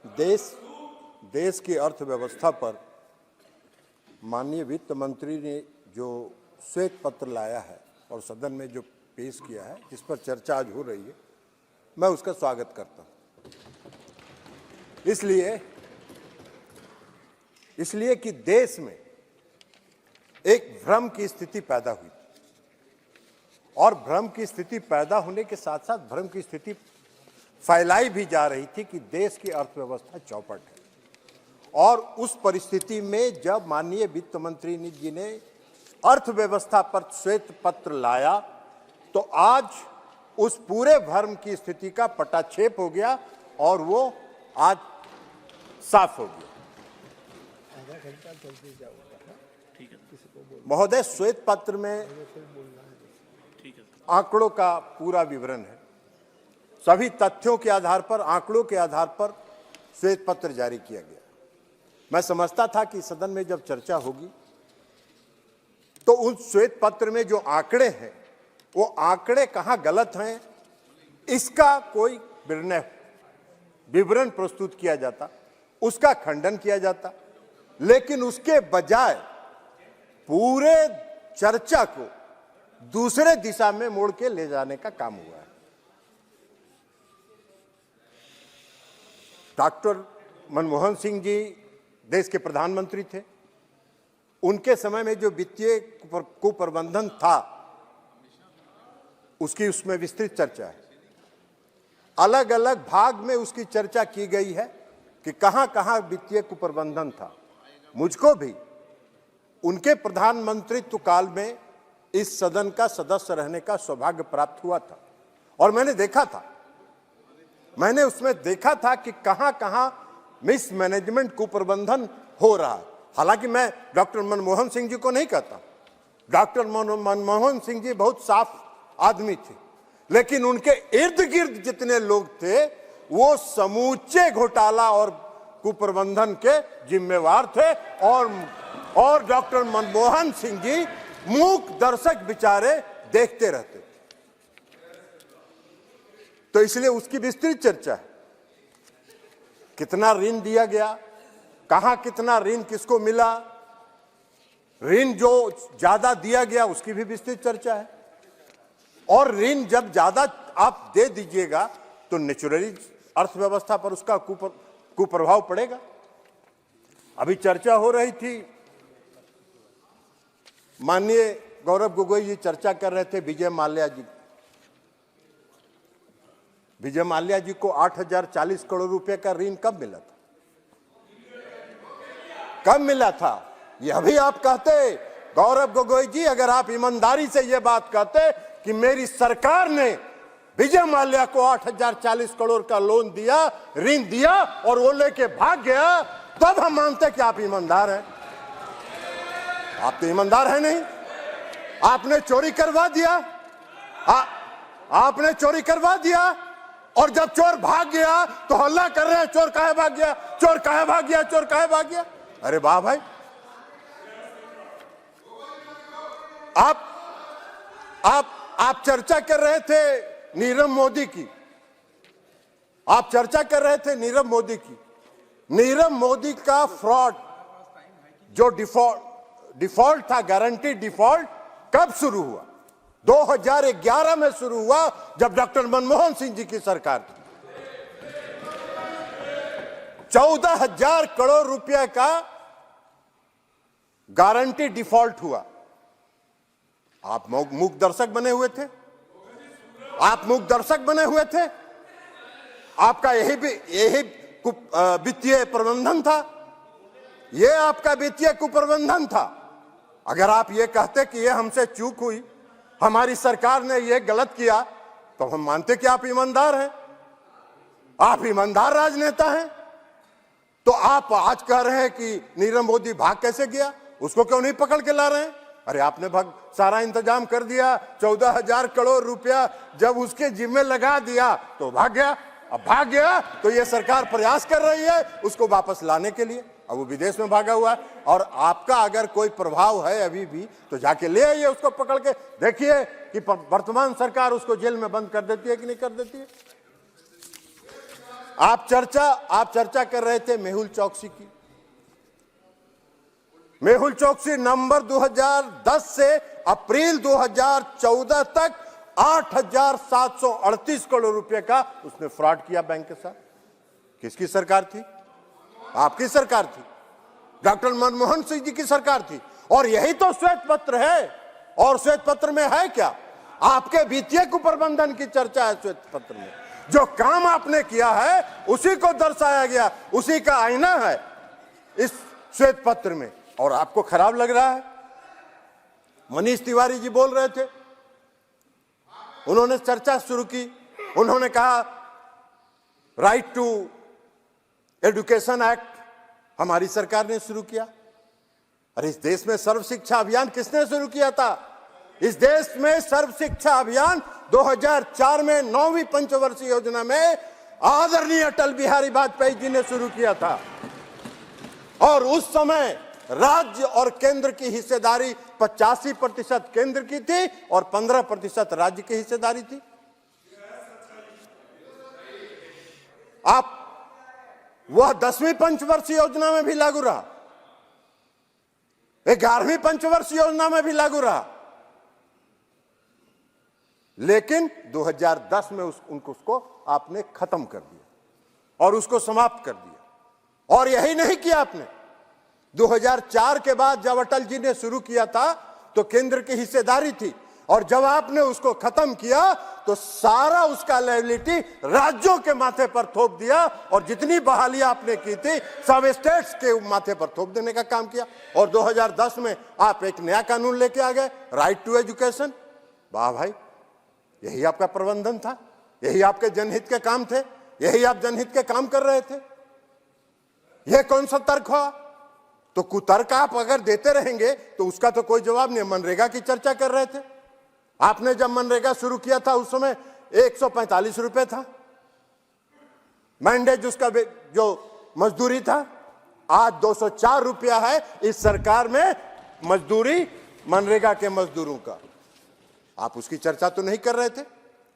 देश की अर्थव्यवस्था पर माननीय वित्त मंत्री ने जो श्वेत पत्र लाया है और सदन में जो पेश किया है, जिस पर चर्चा आज हो रही है, मैं उसका स्वागत करता हूं। इसलिए कि देश में एक भ्रम की स्थिति पैदा हुई और भ्रम की स्थिति पैदा होने के साथ साथ भ्रम की स्थिति फैलाई भी जा रही थी कि देश की अर्थव्यवस्था चौपट है। और उस परिस्थिति में जब माननीय वित्त मंत्री जी ने अर्थव्यवस्था पर श्वेत पत्र लाया, तो आज उस पूरे भ्रम की स्थिति का पटाक्षेप हो गया और वो आज साफ हो गया। महोदय, श्वेत पत्र में आंकड़ों का पूरा विवरण है। सभी तथ्यों के आधार पर, आंकड़ों के आधार पर श्वेत पत्र जारी किया गया। मैं समझता था कि सदन में जब चर्चा होगी तो उस श्वेत पत्र में जो आंकड़े हैं, वो आंकड़े कहां गलत हैं, इसका कोई विवरण प्रस्तुत किया जाता, उसका खंडन किया जाता। लेकिन उसके बजाय पूरे चर्चा को दूसरे दिशा में मोड़ के ले जाने का काम हुआ है। डॉक्टर मनमोहन सिंह जी देश के प्रधानमंत्री थे। उनके समय में जो वित्तीय कुप्रबंधन था, उसकी उसमें विस्तृत चर्चा है। अलग अलग भाग में उसकी चर्चा की गई है कि कहां कहां वित्तीय कुप्रबंधन था। मुझको भी उनके प्रधानमंत्रित्व काल में इस सदन का सदस्य रहने का सौभाग्य प्राप्त हुआ था और मैंने उसमें देखा था कि कहां कहां मिसमैनेजमेंट कुप्रबंधन हो रहा है। हालांकि मैं डॉक्टर मनमोहन सिंह जी को नहीं कहता, डॉक्टर मनमोहन सिंह जी बहुत साफ आदमी थे, लेकिन उनके इर्द गिर्द जितने लोग थे वो समूचे घोटाला और कुप्रबंधन के जिम्मेवार थे और डॉक्टर मनमोहन सिंह जी मूक दर्शक बेचारे देखते रहते। तो इसलिए उसकी विस्तृत चर्चा है। कितना ऋण दिया गया, कहां कितना ऋण किसको मिला, ऋण जो ज्यादा दिया गया उसकी भी विस्तृत चर्चा है। और ऋण जब ज्यादा आप दे दीजिएगा तो नेचुरली अर्थव्यवस्था पर उसका कुप्रभाव पड़ेगा। अभी चर्चा हो रही थी, माननीय गौरव गोगोई जी चर्चा कर रहे थे विजय माल्या जी को 8,040 करोड़ रुपए का ऋण कब मिला था? यह भी आप कहते, गौरव गोगोई जी, अगर आप ईमानदारी से यह बात कहते कि मेरी सरकार ने विजय माल्या को 8,040 करोड़ का लोन दिया, ऋण दिया और वो लेके भाग गया, तब हम मानते कि आप ईमानदार हैं। आप तो ईमानदार हैं नहीं। आपने चोरी करवा दिया, आपने चोरी करवा दिया और जब चोर भाग गया तो हल्ला कर रहे हैं, चोर काहे भाग गया, चोर काहे भाग गया, चोर काहे भाग गया। अरे वाह भाई, आप चर्चा कर रहे थे नीरव मोदी की, आप चर्चा कर रहे थे नीरव मोदी की। नीरव मोदी का फ्रॉड जो डिफॉल्ट था, गारंटी डिफॉल्ट, कब शुरू हुआ? 2011 में शुरू हुआ, जब डॉक्टर मनमोहन सिंह जी की सरकार थी। 14,000 करोड़ रुपए का गारंटी डिफॉल्ट हुआ। आप मूक दर्शक बने हुए थे, आपका यही वित्तीय प्रबंधन था, यह आपका वित्तीय कुप्रबंधन था। अगर आप ये कहते कि ये हमसे चूक हुई, हमारी सरकार ने ये गलत किया, तो हम मानते कि आप ईमानदार हैं, आप ईमानदार राजनेता हैं। तो आप आज कह रहे हैं कि नीरव मोदी भाग कैसे गया, उसको क्यों नहीं पकड़ के ला रहे हैं? अरे आपने सारा इंतजाम कर दिया, 14,000 करोड़ रुपया जब उसके जिम्मे लगा दिया तो भाग गया। अब भाग गया तो ये सरकार प्रयास कर रही है उसको वापस लाने के लिए। अब वो विदेश में भागा हुआ है और आपका अगर कोई प्रभाव है अभी भी तो जाके ले आइए उसको पकड़ के, देखिए कि वर्तमान सरकार उसको जेल में बंद कर देती है कि नहीं कर देती है। आप चर्चा कर रहे थे मेहुल चौकसी की। मेहुल चौकसी नवंबर 2010 से अप्रैल 2014 तक 8,738 करोड़ रुपए का उसने फ्रॉड किया बैंक के साथ। किसकी सरकार थी? आपकी सरकार थी, डॉक्टर मनमोहन सिंह जी की सरकार थी। और यही तो श्वेत पत्र है। और श्वेत पत्र में है क्या? आपके वित्तीय कुप्रबंधन की चर्चा है श्वेत पत्र में। जो काम आपने किया है उसी को दर्शाया गया, उसी का आईना है इस श्वेत पत्र में। और आपको खराब लग रहा है। मनीष तिवारी जी बोल रहे थे, उन्होंने चर्चा शुरू की, उन्होंने कहा राइट टू एजुकेशन एक्ट हमारी सरकार ने शुरू किया। अरे इस देश में सर्व शिक्षा अभियान किसने शुरू किया था? इस देश में सर्व शिक्षा अभियान 2004 में 9वीं पंचवर्षीय योजना में आदरणीय अटल बिहारी वाजपेयी जी ने शुरू किया था। और उस समय राज्य और केंद्र की हिस्सेदारी 85% केंद्र की थी और 15% राज्य की हिस्सेदारी थी। आप वह 10वीं पंचवर्षीय योजना में भी लागू रहा, 11वीं पंचवर्षीय योजना में भी लागू रहा। लेकिन 2010 में उसको आपने खत्म कर दिया और उसको समाप्त कर दिया। और यही नहीं किया आपने। 2004 के बाद जब अटल जी ने शुरू किया था तो केंद्र की हिस्सेदारी थी, और जब आपने उसको खत्म किया तो सारा उसका लायबिलिटी राज्यों के माथे पर थोप दिया, और जितनी बहाली आपने की थी सब स्टेट्स के माथे पर थोप देने का काम किया। और 2010 में आप एक नया कानून लेके आ गए, राइट टू एजुकेशन। वाह भाई, यही आपका प्रबंधन था, यही आपके जनहित के काम थे, यही आप जनहित के काम कर रहे थे। यह कौन सा तर्क हुआ? तो कुतर्क आप अगर देते रहेंगे तो उसका तो कोई जवाब नहीं। मनरेगा की चर्चा कर रहे थे, आपने जब मनरेगा शुरू किया था उस समय 145 रुपए था मैंडेज, उसका जो मजदूरी था। आज 204 रुपया है इस सरकार में मजदूरी मनरेगा के मजदूरों का। आप उसकी चर्चा तो नहीं कर रहे थे।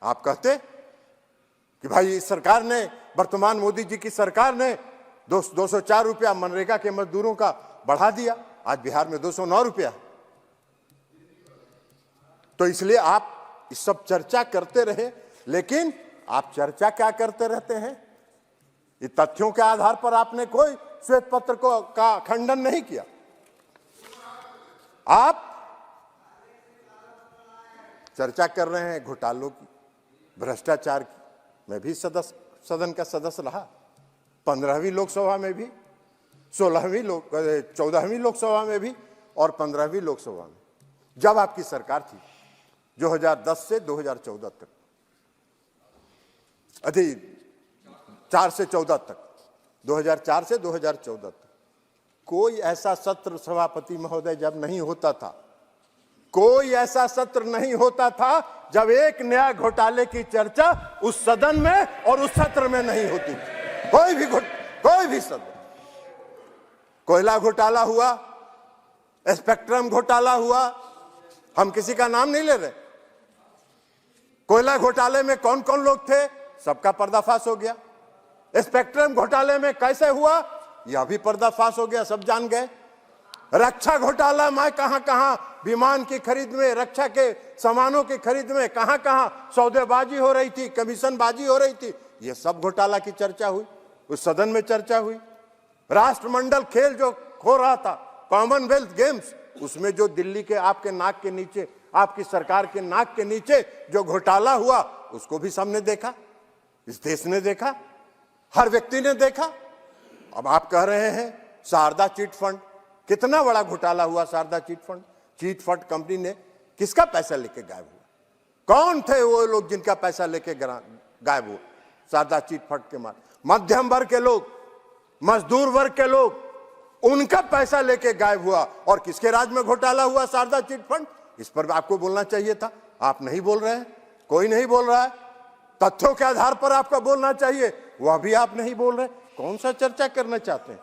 आप कहते कि भाई इस सरकार ने, वर्तमान मोदी जी की सरकार ने 204 रुपया मनरेगा के मजदूरों का बढ़ा दिया। आज बिहार में 209 रुपया। तो इसलिए आप इस सब चर्चा करते रहे, लेकिन आप चर्चा क्या करते रहते हैं? ये तथ्यों के आधार पर आपने कोई श्वेत पत्र का खंडन नहीं किया। आप चर्चा कर रहे हैं घोटालों की, भ्रष्टाचार की। मैं भी सदन का सदस्य रहा, 15वीं लोकसभा में भी, 14वीं लोकसभा में भी और 15वीं लोकसभा में, जब आपकी सरकार थी 2010 से 2014 तक, 4 से 14 तक, 2004 से 2014 तक कोई ऐसा सत्र सभापति महोदय जब नहीं होता था, कोई ऐसा सत्र नहीं होता था जब एक नया घोटाले की चर्चा उस सदन में और उस सत्र में नहीं होती थी। कोई भी सदन। कोयला घोटाला हुआ, स्पेक्ट्रम घोटाला हुआ, हम किसी का नाम नहीं ले रहे। कोयला घोटाले में कौन कौन लोग थे सबका पर्दाफाश हो गया। स्पेक्ट्रम घोटाले में कैसे हुआ यह भी पर्दाफाश हो गया, सब जान गए। रक्षा घोटाला में कहां विमान की खरीद में, रक्षा के सामानों की खरीद में कहां सौदेबाजी हो रही थी, कमीशनबाजी हो रही थी, यह सब घोटाला की चर्चा हुई, उस सदन में चर्चा हुई। राष्ट्रमंडल खेल जो हो रहा था, कॉमनवेल्थ गेम्स, उसमें जो दिल्ली के आपके नाक के नीचे, आपकी सरकार के नाक के नीचे जो घोटाला हुआ उसको भी सबने देखा, इस देश ने देखा, हर व्यक्ति ने देखा। अब आप कह रहे हैं शारदा चिट फंड, कितना बड़ा घोटाला हुआ Saradha chit fund. Chit fund company ने किसका पैसा लेके गायब हुआ? कौन थे वो लोग जिनका पैसा लेके गायब हुआ शारदा चिट फंड के मार? मध्यम वर्ग के लोग, मजदूर वर्ग के लोग, उनका पैसा लेके गायब हुआ। और किसके राज में घोटाला हुआ शारदा चिट फंड? इस पर आपको बोलना चाहिए था, आप नहीं बोल रहे हैं, कोई नहीं बोल रहा है। तथ्यों के आधार पर आपका बोलना चाहिए, वह भी आप नहीं बोल रहे। कौन सा चर्चा करना चाहते हैं?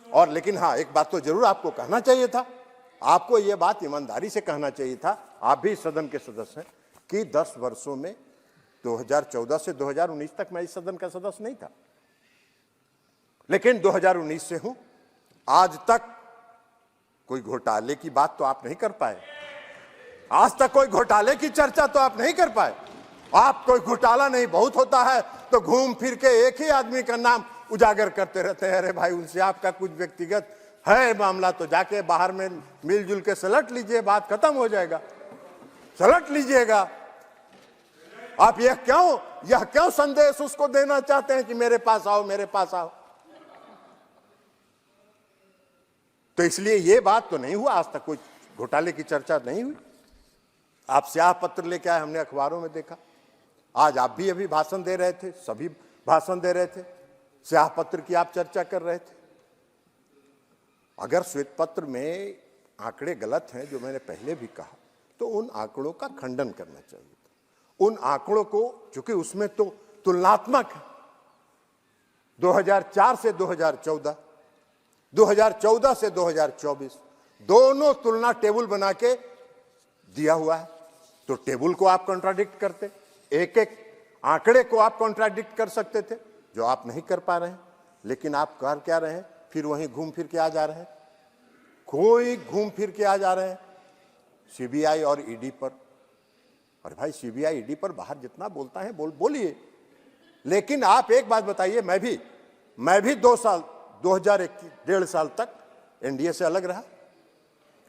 और लेकिन हाँ, एक बात तो जरूर आपको कहना चाहिए था, आपको यह बात ईमानदारी से कहना चाहिए था, आप भी सदन के सदस्य हैं, कि 10 वर्षों में 2014 से 2019 तक मैं इस सदन का सदस्य नहीं था, लेकिन 2019 से हूं, आज तक कोई घोटाले की बात तो आप नहीं कर पाए। आज तक कोई घोटाले की चर्चा तो आप नहीं कर पाए। आप कोई घोटाला नहीं बहुत होता है तो घूम फिर के एक ही आदमी का नाम उजागर करते रहते हैं। अरे भाई, उनसे आपका कुछ व्यक्तिगत है मामला तो जाके बाहर में मिलजुल के सलट लीजिए, बात खत्म हो जाएगा, सलट लीजिएगा। आप यह क्यों संदेश उसको देना चाहते हैं कि मेरे पास आओ, मेरे पास आओ? तो इसलिए यह बात तो नहीं हुआ, आज तक कोई घोटाले की चर्चा नहीं हुई। आप स्याह पत्र लेके आए, हमने अखबारों में देखा। आज आप भी अभी भाषण दे रहे थे, सभी भाषण दे रहे थे, स्याह पत्र की आप चर्चा कर रहे थे। अगर श्वेत पत्र में आंकड़े गलत हैं, जो मैंने पहले भी कहा, तो उन आंकड़ों का खंडन करना चाहिए था। उन आंकड़ों को, चूंकि उसमें तो तुलनात्मक है, 2004 से 2014, 2014 से 2024 दोनों तुलना टेबल बना के दिया हुआ है। तो टेबल को आप कॉन्ट्राडिक्ट करते, एक एक आंकड़े को आप कॉन्ट्राडिक्ट कर सकते थे, जो आप नहीं कर पा रहे हैं। लेकिन आप कर क्या रहे हैं? फिर वहीं घूम फिर के आ जा रहे हैं। कोई घूम फिर के आ जा रहे हैं सीबीआई और ईडी पर। अरे भाई, सीबीआई ईडी पर बाहर जितना बोलता है बोलिए, लेकिन आप एक बात बताइए, मैं भी 2 साल 1.5 साल तक एनडीए से अलग रहा,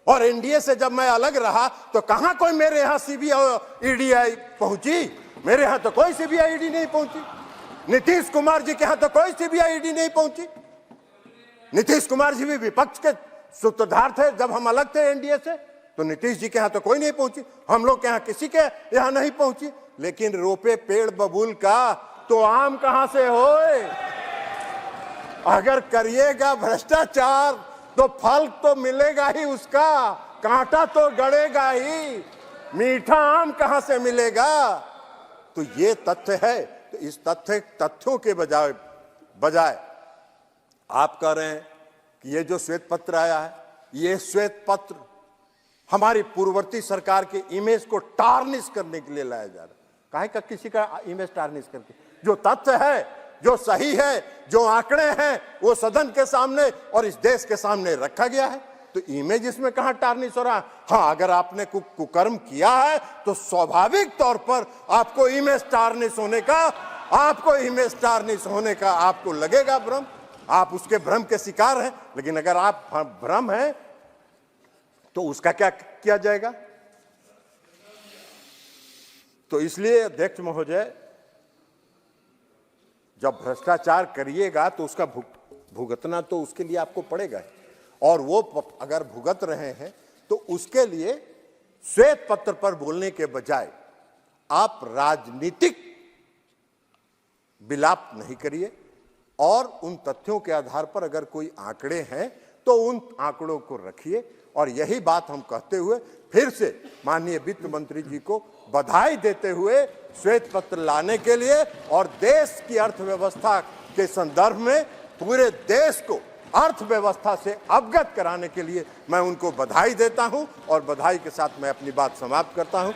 और एनडीए से जब मैं अलग रहा तो कहां कोई मेरे यहां सीबीआई ईडी पहुंची? मेरे यहां तो कोई सीबीआई ईडी नहीं पहुंची। नीतीश कुमार जी के यहां तो कोई सीबीआई ईडी नहीं पहुंची। नीतीश कुमार जी भी विपक्ष के सूत्रधार थे जब हम अलग थे एनडीए से, तो नीतीश जी के यहां तो कोई नहीं पहुंची, हम लोग के यहां किसी के यहां नहीं पहुंची। लेकिन रोपे पेड़ बबूल का तो आम कहां से होए? अगर करिएगा भ्रष्टाचार तो फल तो मिलेगा ही उसका, कांटा तो गड़ेगा ही, मीठा आम कहां से मिलेगा? तो ये तथ्य है। तो इस तथ्यों के बजाय आप कह रहे हैं कि ये जो श्वेत पत्र आया है, ये श्वेत पत्र हमारी पूर्ववर्ती सरकार के इमेज को टार्निश करने के लिए लाया जा रहा है। काहे का किसी का इमेज टार्निश करके? जो तथ्य है, जो सही है, जो आंकड़े हैं, वो सदन के सामने और इस देश के सामने रखा गया है। तो इमेज इसमें कहां टार्निश हो रहा है? हाँ, अगर आपने कुकर्म किया है तो स्वाभाविक तौर पर आपको इमेज टार्निश होने का आपको लगेगा भ्रम। आप उसके भ्रम के शिकार हैं। लेकिन अगर आप भ्रम हैं तो उसका क्या किया जाएगा? तो इसलिए अध्यक्ष महोदय, जब भ्रष्टाचार करिएगा तो उसका भुगतना तो उसके लिए आपको पड़ेगा, और वो अगर भुगत रहे हैं तो उसके लिए श्वेत पत्र पर बोलने के बजाय आप राजनीतिक विलाप नहीं करिए, और उन तथ्यों के आधार पर अगर कोई आंकड़े हैं तो उन आंकड़ों को रखिए। और यही बात हम कहते हुए फिर से माननीय वित्त मंत्री जी को बधाई देते हुए श्वेत पत्र लाने के लिए और देश की अर्थव्यवस्था के संदर्भ में पूरे देश को अर्थव्यवस्था से अवगत कराने के लिए मैं उनको बधाई देता हूं, और बधाई के साथ मैं अपनी बात समाप्त करता हूं।